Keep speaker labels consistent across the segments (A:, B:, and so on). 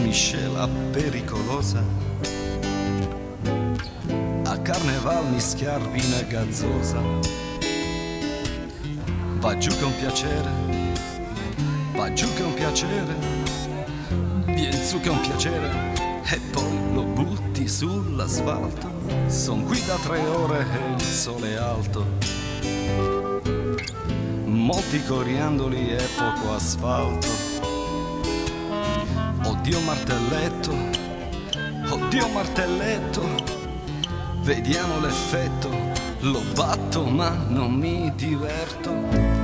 A: miscela pericolosa. A carneval mischiar vino e gazzosa. Va giù che è un piacere, va giù che è un piacere, vien su che è un piacere e poi lo butti sull'asfalto. Son qui da 3 ore e il sole è alto, molti coriandoli e poco asfalto. Oddio martelletto, oddio martelletto, vediamo l'effetto, lo batto ma non mi diverto.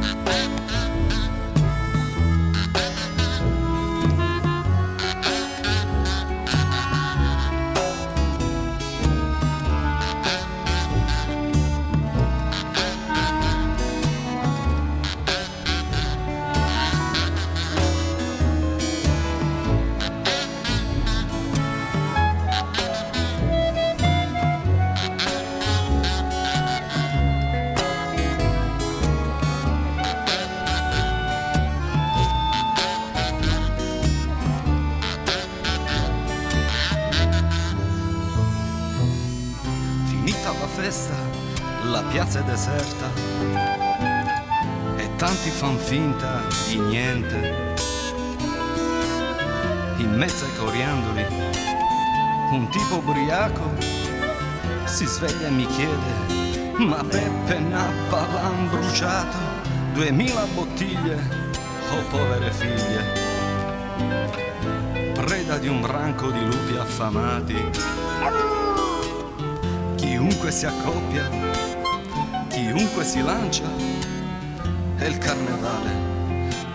A: La festa, la piazza è deserta e tanti fan finta di niente. In mezzo ai coriandoli un tipo ubriaco si sveglia e mi chiede: ma Peppe Nappa l'han bruciato, 2000 bottiglie, oh povere figlie, preda di un branco di lupi affamati. Chiunque si accoppia, chiunque si lancia, e il carnevale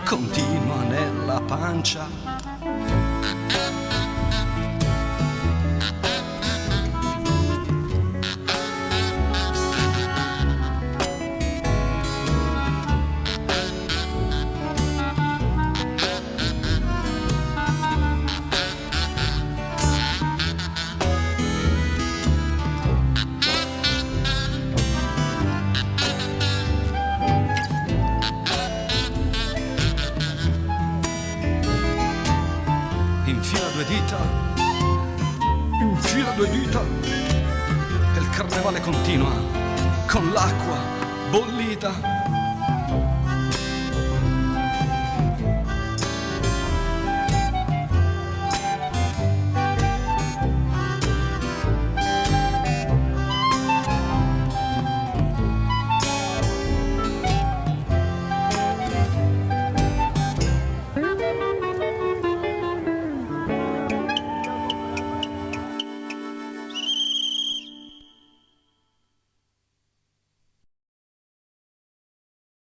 A: continua nella pancia. Infila 2 dita, infila 2 dita, e il carnevale continua con l'acqua bollita.